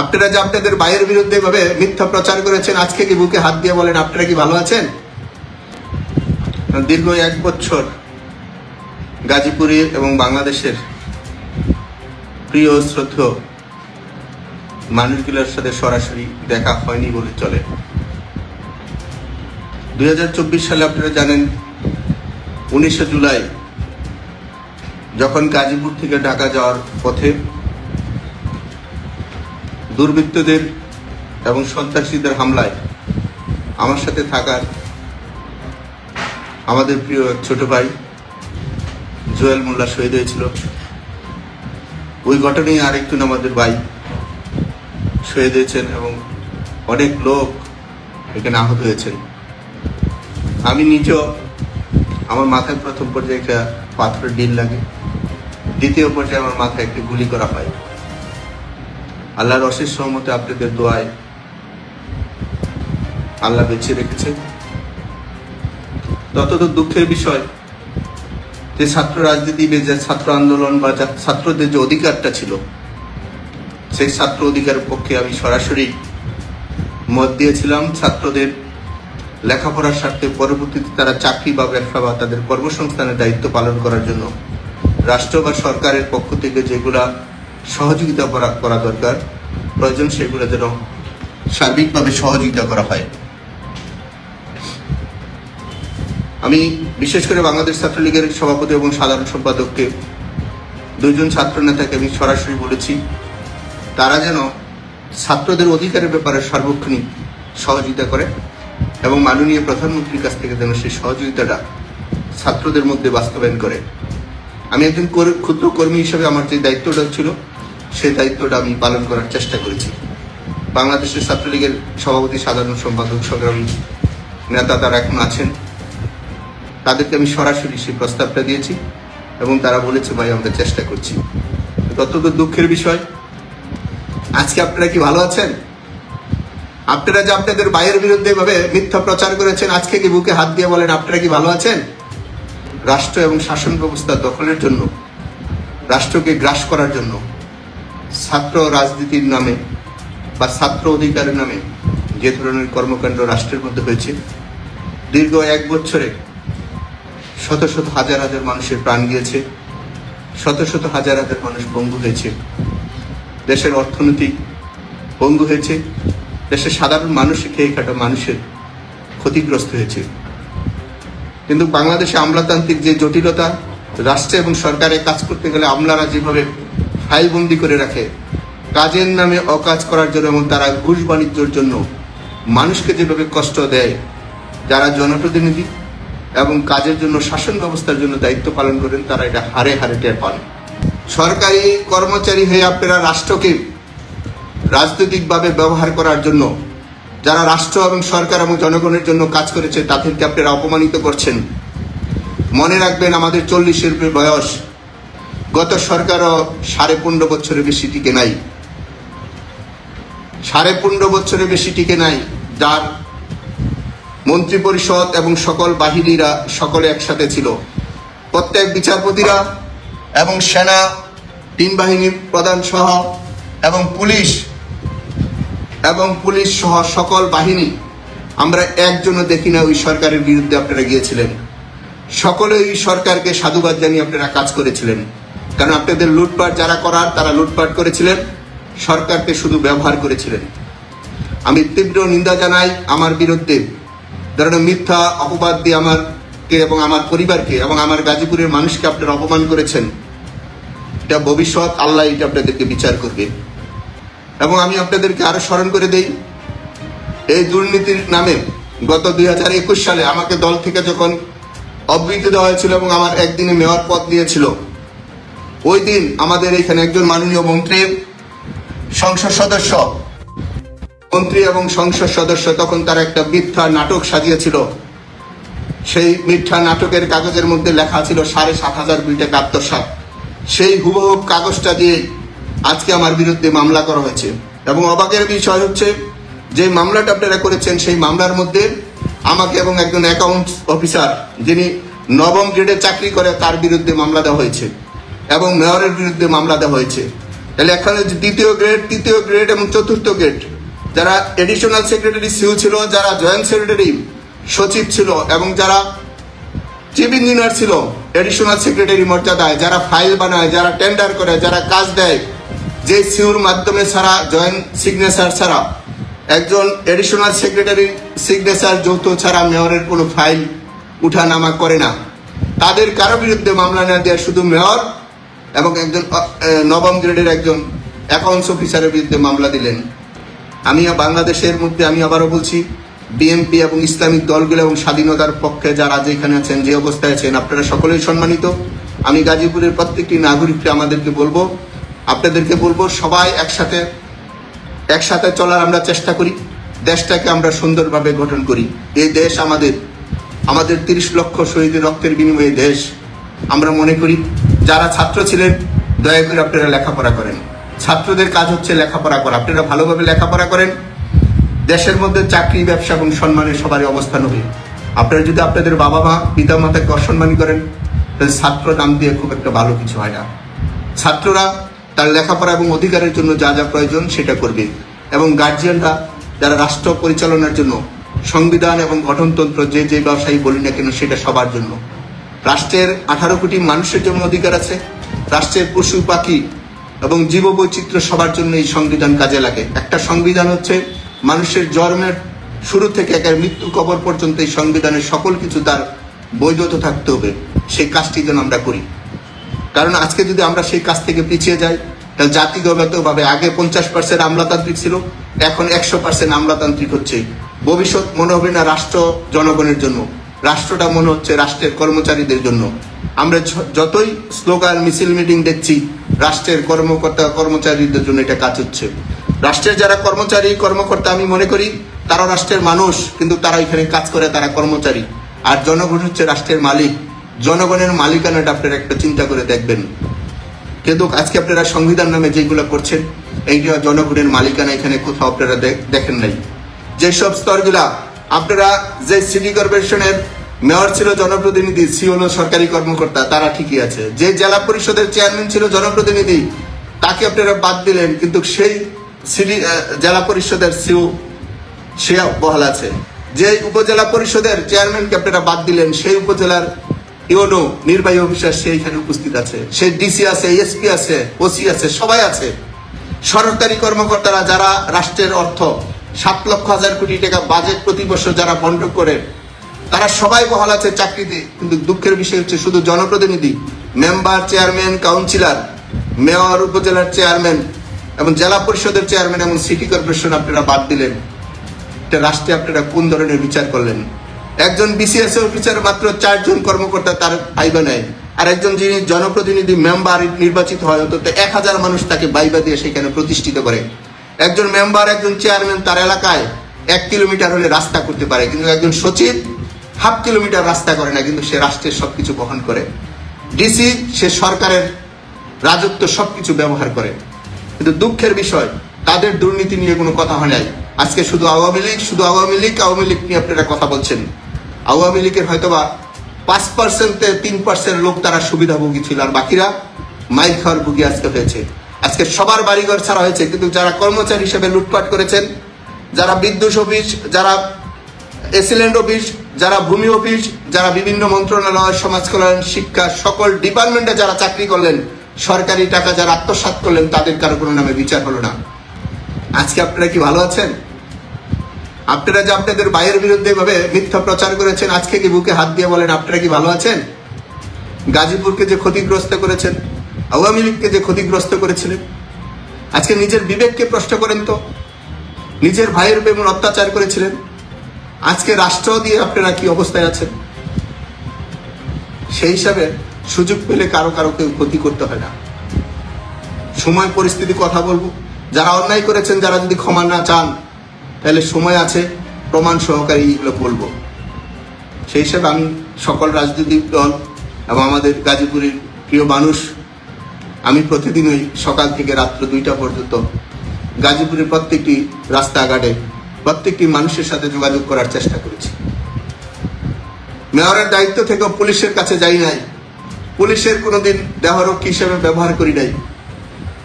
আপনারা যে আপনাদের ভাইয়ের বিরুদ্ধে ভাবে মিথ্যা প্রচার করেছেন, আজকে কি বুকে হাত দিয়ে বলেন আপনারা কি ভালো আছেন? দীর্ঘ 1 বছর গাজীপুরে এবং বাংলাদেশের প্রিয় শ্রদ্ধেয় মানুষগুলোর সাথে সরাসরি দেখা হয়নি বলে চলে। 2024 সালে আপনারা জানেন 19 জুলাই যখন গাজীপুর থেকে ঢাকা যাওয়ার পথে দুর্বৃত্তদের এবং সন্ত্রাসীদের হামলায় আমার সাথে থাকার আমাদের প্রিয় ছোট ভাই জুয়েল মোল্লা শহীদ হয়েছিল। ওই ঘটনায় আরেকজন আমাদের ভাই শহীদ হয়েছেন এবং অনেক লোক এখানে আহত হয়েছেন। আমি নিজেও আমার মাথায় প্রথম পর্যায়ে একটা পাথরের ডিল লাগে, দ্বিতীয় পর্যায়ে আমার মাথায় একটি গুলি করা হয়। আল্লাহর অশেষ রহমতে আপনাদের দোয়ায় আল্লাহ বেঁচে রেখেছে। ততটা দুঃখের বিষয় যে ছাত্র রাজনীতি, যে ছাত্র আন্দোলন বা ছাত্রদের যে অধিকারটা ছিল, সেই ছাত্র অধিকারের পক্ষে আমি সরাসরি মত দিয়েছিলাম। ছাত্রদের লেখাপড়ার স্বার্থে পরবর্তীতে তারা চাকরি বা ব্যবসা বা তাদের কর্মসংস্থানের দায়িত্ব পালন করার জন্য রাষ্ট্র বা সরকারের পক্ষ থেকে যেগুলা সহযোগিতা করা দরকার প্রয়োজন, সেগুলো যেন সার্বিকভাবে সহযোগিতা করা হয়। আমি বিশেষ করে বাংলাদেশ ছাত্রলীগের সভাপতি এবং সাধারণ সম্পাদককে, 2 জন ছাত্র নেতাকে আমি সরাসরি বলেছি তারা যেন ছাত্রদের অধিকারের ব্যাপারে সার্বক্ষণিক সহযোগিতা করে এবং মাননীয় প্রধানমন্ত্রীর কাছ থেকে যেন সেই সহযোগিতাটা ছাত্রদের মধ্যে বাস্তবায়ন করে। আমি একজন ক্ষুদ্র কর্মী হিসেবে আমার যে দায়িত্বটা ছিল সেই দায়িত্বটা আমি পালন করার চেষ্টা করেছি। বাংলাদেশের ছাত্রলীগের সভাপতি, সাধারণ সম্পাদক, সংগ্রামী নেতা তারা এখন আছেন, তাদেরকে আমি সরাসরি সেই প্রস্তাবটা দিয়েছি এবং তারা বলেছে ভাই আমরা চেষ্টা করছি। তত দুঃখের বিষয়, আজকে আপনারা কি ভালো আছেন? আপনারা যে আপনাদের ভাইয়ের বিরুদ্ধে ভাবে মিথ্যা প্রচার করেছেন, আজকে কি বুকে হাত দিয়ে বলেন আপনারা কি ভালো আছেন? রাষ্ট্র এবং শাসন ব্যবস্থা দখলের জন্য, রাষ্ট্রকে গ্রাস করার জন্য ছাত্র রাজনীতির নামে বা ছাত্র অধিকারের নামে যে ধরনের কর্মকাণ্ড রাষ্ট্রের মধ্যে হয়েছে, দীর্ঘ 1 বছরে শত শত হাজার হাজার মানুষের প্রাণ গিয়েছে, শত শত হাজার হাজার মানুষ পঙ্গু হয়েছে, দেশের অর্থনীতি পঙ্গু হয়েছে, দেশের সাধারণ মানুষ, খেয়ে খাটা মানুষের ক্ষতিগ্রস্ত হয়েছে। কিন্তু বাংলাদেশে আমলাতান্ত্রিক যে জটিলতা, রাষ্ট্রে এবং সরকারে কাজ করতে গেলে আমলারা যেভাবে ফাইলবন্দি করে রাখে কাজের নামে অকাজ করার জন্য এবং তারা ঘুষ বাণিজ্যের জন্য মানুষকে যেভাবে কষ্ট দেয়, যারা জনপ্রতিনিধি এবং কাজের জন্য শাসন ব্যবস্থার জন্য দায়িত্ব পালন করেন তারা এটা হারে হারে টের পান। সরকারি কর্মচারী হয়ে আপনারা রাষ্ট্রকে রাজনৈতিকভাবে ব্যবহার করার জন্য, যারা রাষ্ট্র এবং সরকার এবং জনগণের জন্য কাজ করেছে তাদেরকে আপনারা অপমানিত করছেন। মনে রাখবেন আমাদের 40-এর বয়স, গত সরকারও 15.5 বছরের বেশি টিকে নাই, 15.5 বছরের বেশি টিকে নাই, যার মন্ত্রী পরিষদ এবং সকল বাহিনীরা সকলে একসাথে ছিল। প্রত্যেক বিচারপতিরা এবং সেনা, 3 বাহিনীর প্রধান সহ এবং পুলিশ সহ সকল বাহিনী, আমরা একজনও দেখি না ওই সরকারের বিরুদ্ধে আপনারা গিয়েছিলেন। সকলে ওই সরকারকে সাধুবাদ জানিয়ে আপনারা কাজ করেছিলেন, কারণ আপনাদের লুটপাট যারা করার তারা লুটপাট করেছিলেন, সরকারকে শুধু ব্যবহার করেছিলেন। আমি তীব্র নিন্দা জানাই আমার বিরুদ্ধে ধরনের মিথ্যা অপবাদ দিয়ে আমাকে এবং আমার পরিবারকে এবং আমার গাজীপুরের মানুষকে আপনারা অপমান করেছেন। এটা ভবিষ্যৎ আল্লাহ এটা আপনাদেরকে বিচার করবে। এবং আমি আপনাদেরকে আরো স্মরণ করে দেই, এই দুর্নীতির নামে গত 2021 সালে আমাকে দল থেকে যখন অব্যাহতি দেওয়া হয়েছিল এবং আমার একদিনে মেয়র পদ দিয়েছিল, ওই দিন আমাদের এখানে একজন মাননীয় মন্ত্রী এবং সংসদ সদস্য তখন তারা একটা মিথ্যা নাটক সাজিয়েছিল। সেই মিথ্যা নাটকের কাগজের মধ্যে লেখা ছিল 7,500 কোটি টাকা আত্মসাৎ। সেই হুবহু কাগজটা দিয়ে আজকে আমার বিরুদ্ধে মামলা করা হয়েছে। এবং অবাকের বিষয় হচ্ছে যে মামলাটা আপনারা করেছেন, সেই মামলার মধ্যে আমাকে এবং একজন অ্যাকাউন্টস অফিসার যিনি 9ম গ্রেডে চাকরি করে তার বিরুদ্ধে মামলা দেওয়া হয়েছে এবং মেয়রের বিরুদ্ধে মামলা দেওয়া হয়েছে। তাহলে এখানে দ্বিতীয় গ্রেড, তৃতীয় গ্রেড এবং চতুর্থ গ্রেড যারা এডিশনাল সেক্রেটারি সিউ ছিল, যারা জয়েন্ট সেক্রেটারি সচিব ছিল এবং যারা চিফ ইঞ্জিনিয়ার ছিল এডিশনাল সেক্রেটারি মর্যাদায়, যারা ফাইল বানায়, যারা টেন্ডার করে, যারা কাজ দেয়, যে সিউর মাধ্যমে ছাড়া, জয়েন্ট সিগনেচার ছাড়া, একজন এডিশনাল সেক্রেটারি সিগনেচার যৌথ ছাড়া মেয়রের কোনো ফাইল উঠানামা করে না, তাদের কারো বিরুদ্ধে মামলা না দেওয়া শুধু মেয়র এবং একজন নবম গ্রেডের একজন অ্যাকাউন্টস অফিসারের বিরুদ্ধে মামলা দিলেন। আমি বাংলাদেশের মধ্যে, আমি আবারও বলছি, বিএনপি এবং ইসলামিক দলগুলো এবং স্বাধীনতার পক্ষে যারা যেখানে আছেন, যে অবস্থায় আছেন, আপনারা সকলেই সম্মানিত। আমি গাজীপুরের প্রত্যেকটি নাগরিককে আপনাদেরকে বলবো সবাই একসাথে চলার আমরা চেষ্টা করি, দেশটাকে আমরা সুন্দরভাবে গঠন করি। এই দেশ আমাদের 30 লক্ষ শহীদের রক্তের বিনিময়ে দেশ। আমরা মনে করি যারা ছাত্র ছিলেন দয়া করে আপনারা লেখাপড়া করেন। ছাত্রদের কাজ হচ্ছে লেখাপড়া করা। আপনারা ভালোভাবে লেখাপড়া করেন, দেশের মধ্যে চাকরি, ব্যবসা এবং সম্মানের সবারই অবস্থান হবে। আপনারা যদি আপনাদের বাবা মা পিতা মাতাকে অসম্মানী করেন তাহলে ছাত্র নাম দিয়ে খুব একটা ভালো কিছু হয় না। ছাত্ররা তার লেখাপড়া এবং অধিকারের জন্য যা যা প্রয়োজন সেটা করবে, এবং গার্জিয়ানরা যারা রাষ্ট্র পরিচালনার জন্য সংবিধান এবং গঠনতন্ত্র যে ব্যবসায়ী বলি না কেন সেটা সবার জন্য। রাষ্ট্রের 18 কোটি মানুষের জন্য অধিকার আছে, রাষ্ট্রের পশু পাখি এবং জীববৈচিত্র্য সবার জন্য এই সংবিধান কাজে লাগে। একটা সংবিধান হচ্ছে মানুষের জন্মের শুরু থেকে একের মৃত্যু কবর পর্যন্ত এই সংবিধানের সকল কিছু তার বৈধতা থাকতে হবে। সেই কাজটি যেন আমরা করি, কারণ আজকে যদি আমরা সেই কাজ থেকে পিছিয়ে যাই তাহলে জাতিগতভাবে আগে 50% আমলাতান্ত্রিক ছিল, এখন 100% আমলাতান্ত্রিক হচ্ছে। ভবিষ্যৎ মনে হবে না রাষ্ট্র জনগণের জন্য, রাষ্ট্রটা মনে হচ্ছে রাষ্ট্রের কর্মচারীদের জন্য। আমরা যতই স্লোগান, মিছিল, মিটিং দেখছি, রাষ্ট্রের কর্মচারীদের জন্য এটা কাজ হচ্ছে। রাষ্ট্রের যারা কর্মকর্তা আমি মনে করি তারা রাষ্ট্রের মানুষ, কিন্তু তারা এখানে কাজ করে, তারা কর্মচারী। আর জনগণ হচ্ছে রাষ্ট্রের মালিক। জনগণের মালিকানাটা আপনারা একটা চিন্তা করে দেখবেন। কিন্তু আজকে আপনারা সংবিধান নামে যেগুলো করছেন এইটা জনগণের মালিকানা এখানে কোথাও আপনারা দেখেন নাই। যেসব স্তরগুলা আপনারা, যে সিটি কর্পোরেশনের মেয়র ছিল জনপ্রতিনিধি, সি হলো সরকারি কর্মকর্তা, তারা ঠিকই আছে। যে জেলা পরিষদের চেয়ারম্যান ছিল জনপ্রতিনিধি, তাকে আপনারা বাদ দিলেন, কিন্তু সেই জেলা পরিষদের সিও সে বহাল আছে। যে উপজেলা পরিষদের চেয়ারম্যানকে আপনারা বাদ দিলেন, সেই উপজেলার ইউনো নির্বাহী অফিসার সে এখানে উপস্থিত আছে, সে ডিসি আছে, এসপি আছে, ওসি আছে, সবাই আছে। সরকারি কর্মকর্তারা যারা রাষ্ট্রের অর্থ 7 লক্ষ হাজার কোটি টাকা বাজেট প্রতি বছর যারা বন্টন করে, তারা সবাই বহাল আছে চাকরিতে। কিন্তু দুঃখের বিষয় হচ্ছে শুধু জনপ্রতিনিধি, মেম্বার, চেয়ারম্যান, কাউন্সিলর, মেয়র, উপজেলার চেয়ারম্যান এবং জেলা পরিষদের চেয়ারম্যান এবং সিটি কর্পোরেশন আপনারা বাদ দিলেন। এটা রাষ্ট্রে আপনারা কোন ধরনের বিচার করলেন? একজন বিসিএস অফিসার মাত্র 4 জন কর্মকর্তা তার ভাইবা নেয়, আর একজন যিনি জনপ্রতিনিধি মেম্বার নির্বাচিত হয় অন্তত 1000 মানুষ তাকে ভাইবা দিয়ে সেখানে প্রতিষ্ঠিত করে। একজন মেম্বার, একজন চেয়ারম্যান তার এলাকায় 1 কিলোমিটার হলে রাস্তা করতে পারে, কিন্তু একজন সচিব 1/2 কিলোমিটার রাস্তা করে না, কিন্তু সে রাষ্ট্রের সবকিছু বহন করে। ডিসি সে সরকারের রাজত্ব সবকিছু ব্যবহার করে। কিন্তু দুঃখের বিষয় তাদের দুর্নীতি নিয়ে কোনো কথা হয় নাই। আজকে শুধু আওয়ামী লীগ নিয়ে আপনারা কথা বলছেন। আওয়ামী লীগের হয়তোবা 5%-এ 3% লোক তারা সুবিধাভোগী ছিল, আর বাকিরা মাইর খাওয়ার ভুগি আজকে হয়েছে। আজকে সবার বাড়িঘর ছাড়া হয়েছে, কিন্তু যারা কর্মচারী হিসেবে লুটপাট করেছেন, যারা বিদ্যুৎ অফিস, যারা এসিল্যান্ড অফিস, যারা ভূমি অফিস, যারা বিভিন্ন মন্ত্রণালয়, সমাজ কল্যাণ, শিক্ষা, সকল ডিপার্টমেন্টে যারা চাকরি করলেন, সরকারি টাকা যারা আত্মসাৎ করলেন, তাদের কারো কোনো নামে বিচার হলো না। আজকে আপনারা কি ভালো আছেন? আপনারা যে আপনাদের ভাইয়ের বিরুদ্ধে ভাবে মিথ্যা প্রচার করেছেন, আজকে কি বুকে হাত দিয়ে বলেন আপনারা কি ভালো আছেন? গাজীপুরকে যে ক্ষতিগ্রস্ত করেছেন, আওয়ামী লীগকে যে ক্ষতিগ্রস্ত করেছিলেন, আজকে নিজের বিবেককে প্রশ্ন করেন তো। নিজের ভাইয়ের উপর এমন অত্যাচার করেছিলেন, আজকে রাষ্ট্র দিয়ে আপনারা কি অবস্থায় আছেন? সেই হিসাবে সুযোগ পেলে কারো কেউ ক্ষতি করতে হয় না। সময় পরিস্থিতি কথা বলবো। যারা অন্যায় করেছেন, যারা যদি ক্ষমা না চান, তাহলে সময় আছে, প্রমাণ সহকারে এগুলো বলবো। সেই হিসাবে আমি সকল রাজনৈতিক দল এবং আমাদের গাজীপুরের প্রিয় মানুষ, আমি প্রতিদিনই সকাল থেকে রাত্র 2টা পর্যন্ত গাজীপুরের প্রত্যেকটি রাস্তাঘাটে প্রত্যেকটি মানুষের সাথে যোগাযোগ করার চেষ্টা করেছি। মেয়রের দায়িত্ব থেকে পুলিশের কাছে যাই নাই, পুলিশের কোনোদিন দেহরক্ষী হিসেবে ব্যবহার করি নাই।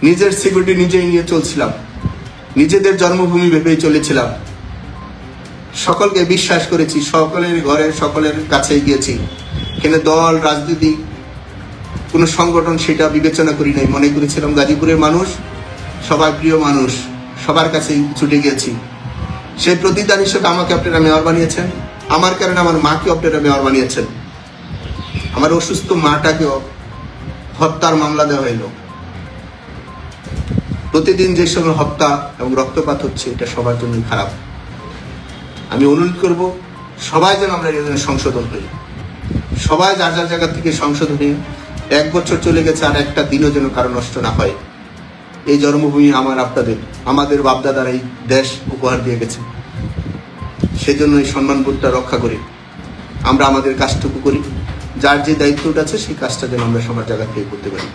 নিজের সিকিউরিটি নিজেই নিয়ে চলছিলাম, নিজেদের জন্মভূমি ভেবেই চলেছিলাম, সকলকে বিশ্বাস করেছি, সকলের ঘরে সকলের কাছে গিয়েছি। এখানে দল রাজনীতি কোনো সংগঠন সেটা বিবেচনা করি নাই। মনে করেছিলাম গাজীপুরের মানুষ সবার প্রিয় মানুষ, সবার কাছেই ছুটে গিয়েছি। সেই প্রতিদান হিসেবে আমাকে আপনারা মেয়র বানিয়েছেন, আমার কারণে আমার মাকে আপনারা মেয়র বানিয়েছেন। আমার অসুস্থ মাটাকেও হত্যার মামলা দেওয়া হইল। প্রতিদিন যে সময় হত্যা এবং রক্তপাত হচ্ছে, এটা সবার জন্য খারাপ। আমি অনুরোধ করব সবাই যেন আমরা এখানে সংশোধন হই, সবাই যার যার জায়গা থেকে সংশোধন হই। 1 বছর চলে গেছে, আর একটা দিনও যেন কারো নষ্ট না হয়। এই জন্মভূমি আমার, আপনাদের, আমাদের বাপদাদারা এই দেশ উপহার দিয়ে গেছে। সেজন্য এই সম্মানবোধটা রক্ষা করি, আমরা আমাদের কাজটুকু করি। যার যে দায়িত্বটা আছে সেই কাজটা যেন আমরা সবার জায়গা থেকে করতে পারি।